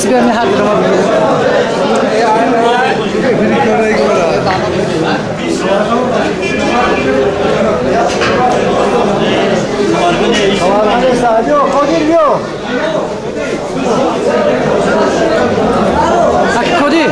بیار نه هر درمان کدی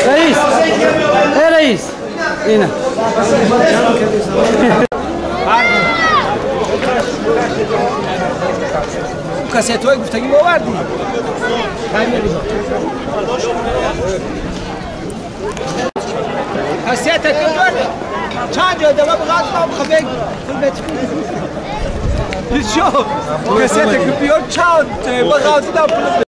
رئیس رئیس اینه کسی توی گفتگی باوردی خاصیت کجا چند جا دوام غذا خبیگ شو خاصیت کجا چند با غذا